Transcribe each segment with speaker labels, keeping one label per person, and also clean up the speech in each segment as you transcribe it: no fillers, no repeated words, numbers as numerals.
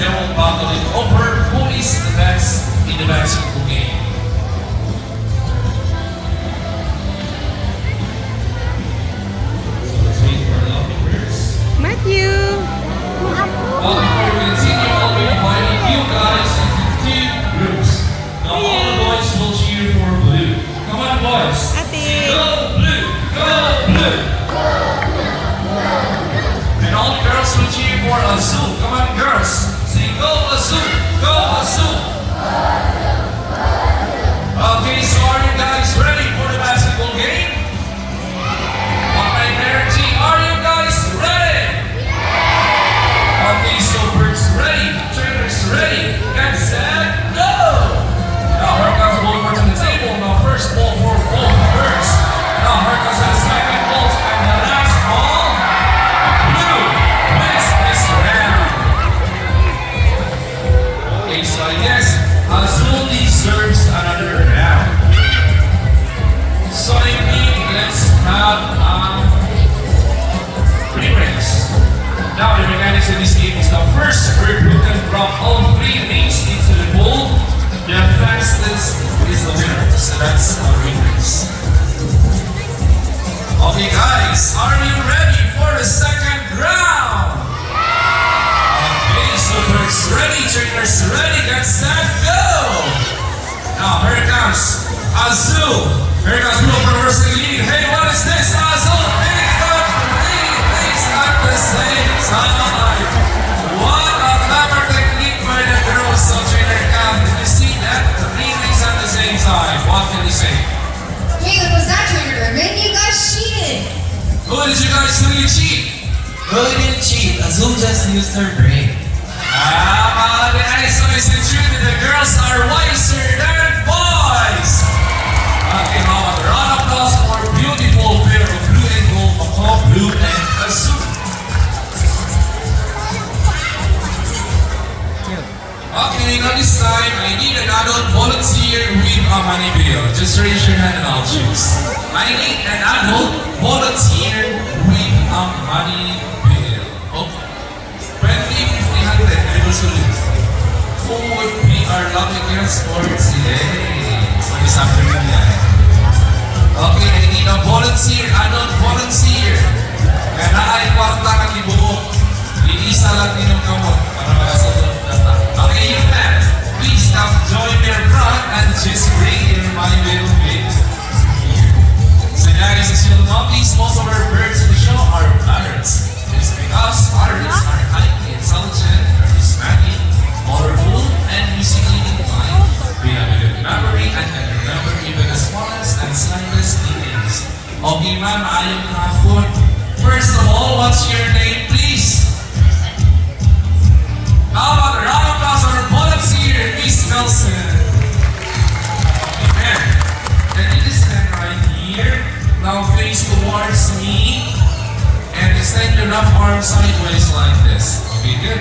Speaker 1: they will battle it over who is the best in the basketball game. So let's wait for the lovely birds.
Speaker 2: Matthew!
Speaker 1: Well, before we continue, I'll be dividing you guys into two groups. Now all the boys will cheer for blue. Come on, boys.
Speaker 2: Ate.
Speaker 1: Go blue! Go blue! And all the girls will cheer for azul. Come on, girls. Say go azul! Go azul! Okay, so are you guys ready for the basketball game? Alright, energy. Are you guys ready? Okay, so birds ready, trainers ready, get set, go! Now here comes the ball to the table. Now first ball for both birds. Now here comes the second ball and the last ball. Blue wins this round. Okay, so yes, Azul deserves another round. So I think let's have reference. Now the mechanics of this game is the first group who can drop all three rings into the pool. The fastest is the winner. So that's our reference. Okay guys, are you ready for the second round? Okay, so birds ready, trainers ready, get set, go! Now here it comes. Azul. Here comes Blue for the first lead. Hey, what is this? Azul, it's got three things at the same time. What a clever technique by the girls of Trainer Camp. Did you see that? Three things at the same time. What can you say?
Speaker 3: Hey, what was that, Trainer Irvin? You guys cheated!
Speaker 1: Who did you guys really cheat?
Speaker 4: No, we didn't cheat. Azul just used her brain.
Speaker 1: Ah, the ice is the truth. The girls are wiser than boys. Okay, now a round of applause for a beautiful pair of blue and gold, Macau Blue and Azul. Okay, now this time I need an adult volunteer with a money bill. Just raise your hand and I'll choose. I need an adult volunteer with a money bill. Okay. 20, 50, 100, I will salute. Who would be our lucky guest for today? For this afternoon, okay, I need a volunteer, adult volunteer. Kaya na ay kwarta kang ibuhok. Iisa lang din ang kamot para makasagot data. Okay, you man, please come join me in front and just bring your money bill with you. So guys, as you'll notice, most of our birds in the show are parrots. It's because parrots are highly intelligent, charismatic, colorful, and musically inclined. We have a good memory and can remember even the smallest and slightest details. Okay, ma'am, ayong hapon. First of all, what's your name, please? How about a round of applause for our volunteer, Miss Nelson? Okay, ma'am. Can you just stand right here? Now face towards me. And extend your left arm sideways like this. Okay, good.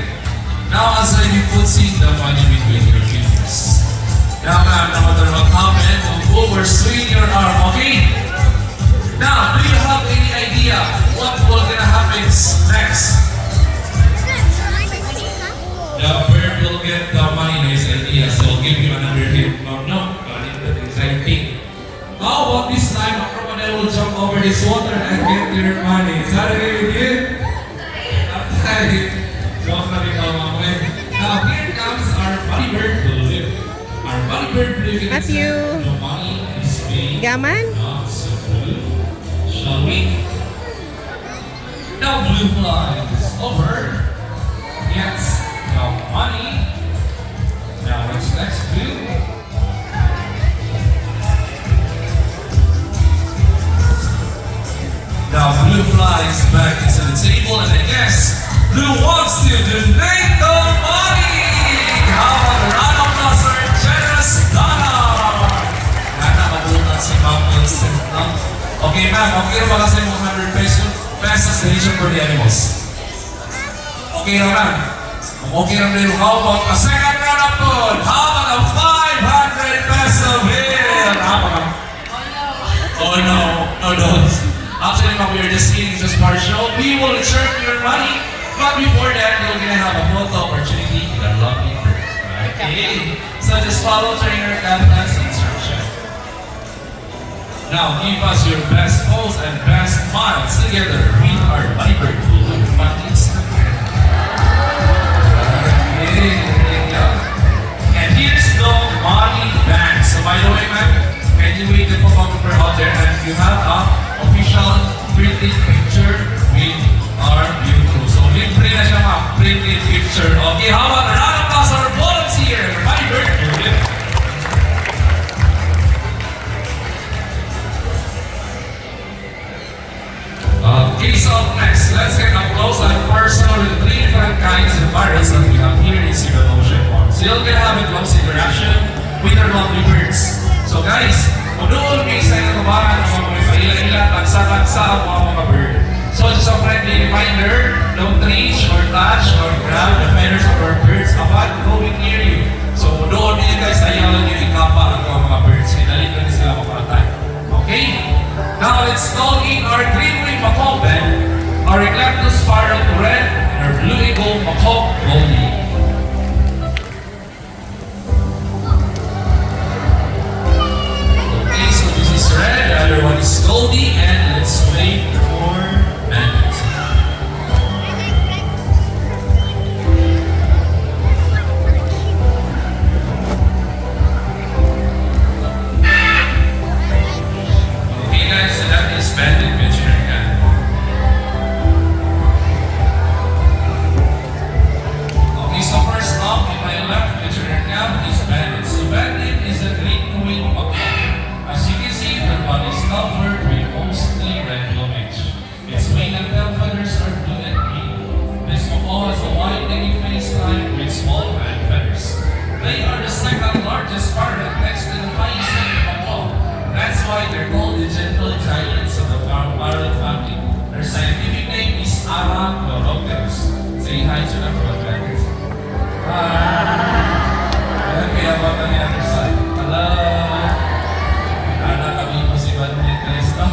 Speaker 1: Now as I be putting the money between your fingers. Now ma'am, no matter what happened, move over, swing your arm, okay? Now, do you have any idea what will gonna happen next? The bird will get the money, nice idea, so I'll give you another hint. No, but it's exciting. How about this time, a crocodile will jump over this water and get your money? Is that okay with you? Okay. Joke na ikaw, mamay. Now, here comes our bunny bird blue. Our bunny bird blue can
Speaker 2: Matthew.
Speaker 1: the money is being
Speaker 2: Gaman?
Speaker 1: not so blue. Shall we? Now, blue flies over. Yes. Now, money. Now, what's next, blue? Now blue flies back into the table and I guess blue wants to donate the money! How about a round of applause for our generous donor? Nana, mabutan si Ma'am Wilson. No? Okay ma'am, okay ba kasi 100 pesos donation for the animals? Okay na ma'am? Okay na rin. How about a second round of applause? How about a 500 peso bill? How about Oh no, no, no. Actually, no, we are just eating just partial. We will return your money But before that, you're gonna have a photo opportunity with a lovely bird. Okay? So just follow trainer Captain's instruction. Now give us your best pose and best smiles together with our Viber tool on Instagram. Okay, there you go. And here's the money bag. So by the way, ma'am, can you wait the photographer out there and you have a official printed picture with our beautiful. So libre na siya ma'am, printed picture. Okay, how about a round of applause for our volunteer, Viber tool. Okay, so up next, let's get up close and personal with the three different kinds of virus that we have here in Civil Ocean Farm. So you're gonna have a close interaction with our lovely birds. So guys, kung doon may isa na kabahan o mga paila-ila, tagsa-tagsa ang mga bird. So just a friendly reminder, don't reach or touch or grab the feathers of our birds upon going near you. So kung doon din guys, ayaw lang yung ikapa ang mga birds. Kinalit na sila makaratay. Okay? Now let's call in our green wing macaw band, our eclectus spiral red, and our blue eagle macaw goldie. Okay, so this is red, the other one is goldie, and let's wait for bandit. Okay guys, so that is bandit missionary gun. Okay, so first off, on my left missionary gun is bandit. So bandit is a green wing macaw. As you can see, their body is covered with mostly red plumage. Its wing and tail feathers are blue and green. This macaw has a wide hanging face line with small red feathers. They are the second largest parrot next to the highest hanging macaw. That's why they're called the gentle giants of the parrot family. Their scientific name is Arachnoropterus. Say hi to them from the Hi. Okay, how about on the other side? Hello. Anak kami po si Bandit guys, no?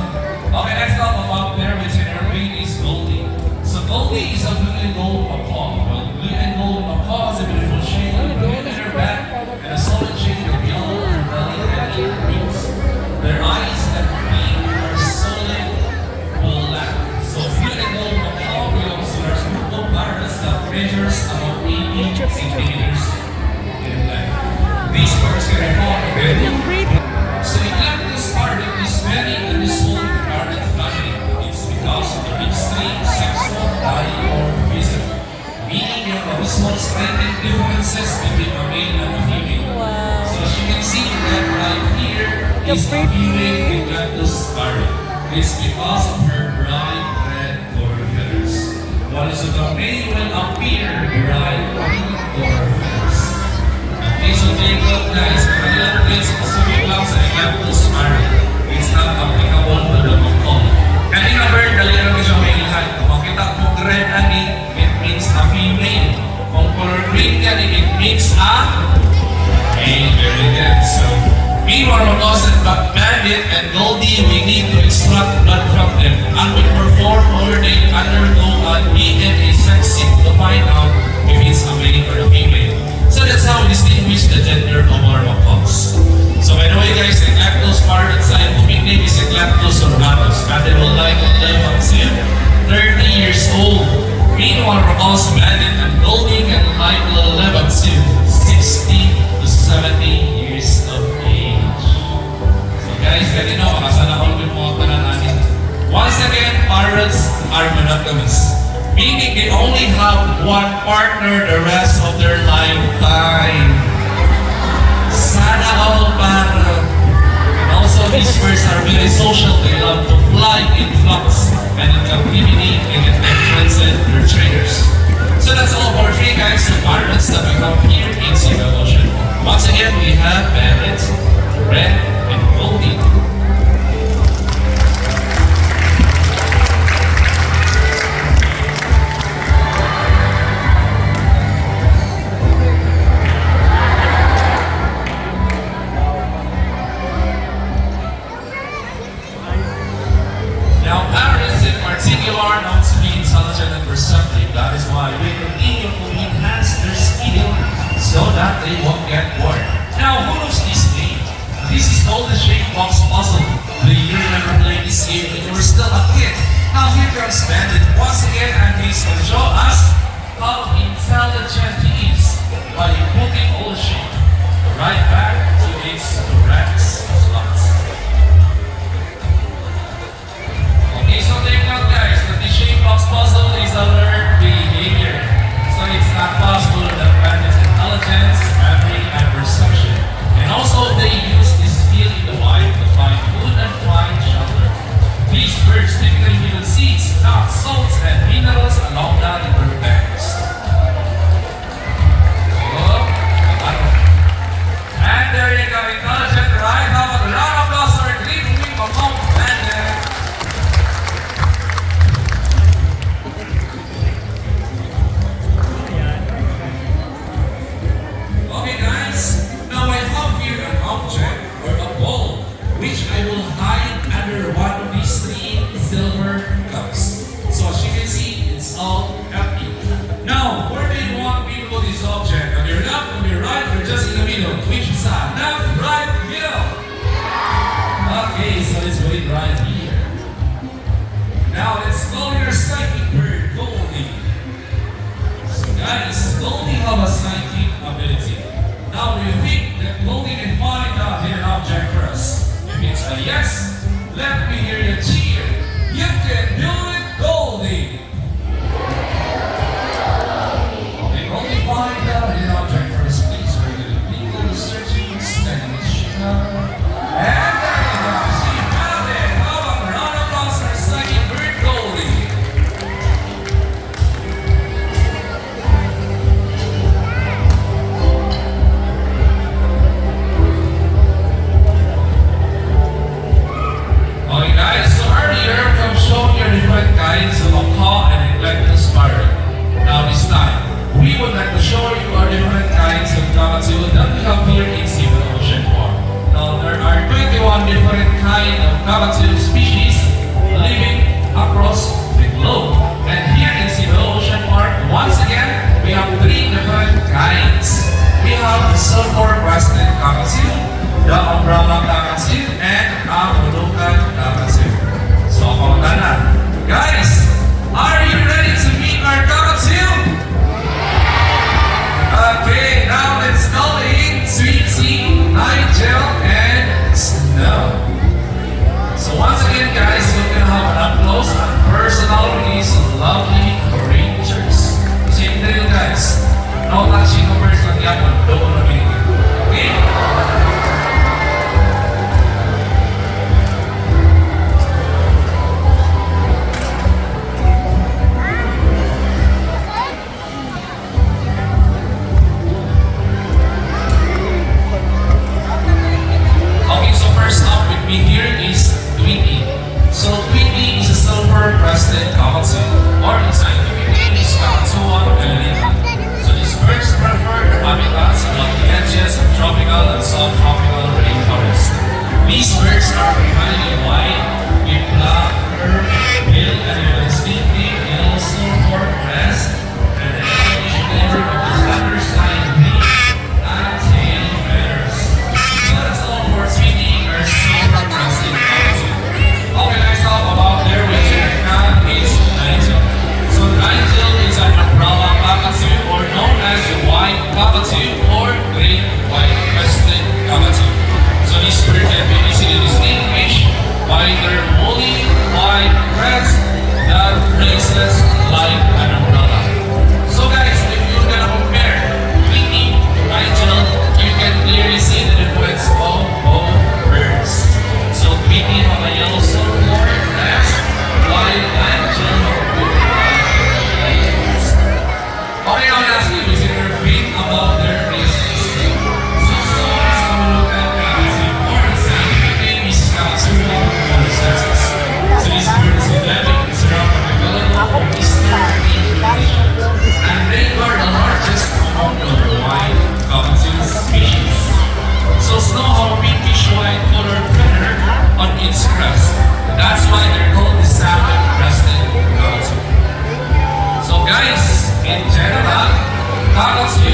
Speaker 1: Okay, next up about there, which in our breed is Goldie. So Goldie is a blue and gold macaw. Well, blue and gold macaw has a beautiful shade of blue in their back and a solid shade of yellow in their belly and in their wings. Their eyes and feet are solid black. So blue and gold macaw belongs to our group of parrots that measures about 80 centimeters in length. These birds can be found in so eclectus parrot is very unusual in the parrot family. It's because of their extreme sexual dimorphism, meaning there are small striking differences between a male and a female. So as you can see that right here is a female eclectus parrot. It's because of her bright red core feathers. While the male will appear bright green core feathers. Okay, so there you go guys. Kanilang place specific lang sa eclectus parrot. It's not applicable to the macaw. Kanina bird, dali lang siya may ilahan. Kung makita mo red ani, it means a female. Kung color green yan, it means a male. Very good. So, meanwhile, macaws and bandit and Goldie, we need to extract blood from them. And we perform or they undergo a DNA sex to find out if it's a male or a female. So that's how we distinguish the gender of our macaws. So by the way guys, the eclectus parrot scientific name is Eclectus ornatus. And they will like to live until 30 years old. Meanwhile, macaws, bandit, and Goldie can like to live until 60 to 70 years of age. So guys, ganito, makasanahon yung mga tanan natin. Once again, parrots are monogamous. Meaning they only have one partner the rest of their lifetime. Sana all parrot. And also these birds are very social. They love to fly in flocks and in captivity and get transcend their trainers. So that's all for three kinds of parrots that we have here in Civil Ocean. Once again, we have bandit, red, and goldie. Now, parrots in particular are known to be intelligent and perceptive. That is why they won't get bored. Now, who knows this game? This is called the Shake Box Puzzle. Do you remember playing this game when you were still a kid? Now here comes Bandit once again, and he's going to show us how intelligent he is by putting all the shape right back to its correct slots. Okay, so take note guys, that the shape box puzzle is a learned behavior. So it's not possible that Bandit's intelligence, memory, and perception. And also they use this skill in the wild to find food and find shelter. These birds typically feed on seeds, nuts, salts, and minerals along the river banks. And there you go, intelligent, right? How about a round of applause for a great wing of Mount Bandit? Okay guys, now I have here an object or a ball which I will hide under one of these three silver cups. So as you can see, it's all empty. Now, where do you want me to put this object? On your left, on your right, or just in the middle? Which side? Left, right, middle. Okay, so let's put it right here. Now let's call your psychic bird Goldie. So guys, Goldie have a psychic ability. Now do you think that Goldie can find the hidden object for us? If it's a yes, let me hear you cheer. You can do it, Goldie. Okay, Goldie, find the hidden object for us, please. We're going to be searching, standing and there you go. She found it. How about a round of applause for psychic bird Goldie? Okay guys, so earlier we've shown you different kinds of macaw and neglected spiral. Now this time, we would like to show you our different kinds of cockatoo that we have here in Civil Ocean Park. Now there are 21 different kinds of cockatoo species living across the globe. And here in Civil Ocean Park, once again, we have three different kinds. We have the sulfur-breasted cockatoo, the umbrella cockatoo, and a Moluccan cockatoo. So, kamusta na? Guys, are you ready to meet our cockatoo? Okay, now let's call in Sweetie, Nigel, and Snow. So once again, guys, we're gonna have an up-close and personal release of lovely creatures. Same deal, guys. No touching of person yet, but don't wanna be. Okay? Okay, so first up with me here is Tweety. So Tweety is a silver-breasted cockatoo, or in scientific name is Cockatoo melanita. So these birds prefer their habitats along the edges of tropical and subtropical rainforest. These birds are primarily white, with black, curved bill, and with a distinctive yellow silver breast, and a yellowish flavor of the underside beak and tail feathers. So that's all for Tweety, our silver-breasted cockatoo. Okay, next up about their cat is Nigel. So Nigel is an umbrella cockatoo, or known as the white cockatoo or great white-breasted cockatoo. So this bird can be easily distinguished by their woolly white crest that raises like an umbrella. So guys, if you're gonna compare Tweety to Nigel, you can clearly see the difference of both birds. So Tweety have a yellow silver crest, while Nigel have a blue crest. Okay, now last we will read about their races. So let's have a look at cockatoo, or the scientific name is Cockatoo melanensis. So this bird is endemic in South America, Eastern Asia, and they are the largest among the white cockatoo species. So Snow have a pinkish white colored feather on its crest. That's why they're called the salmon-breasted cockatoo. So guys, in general, cockatoo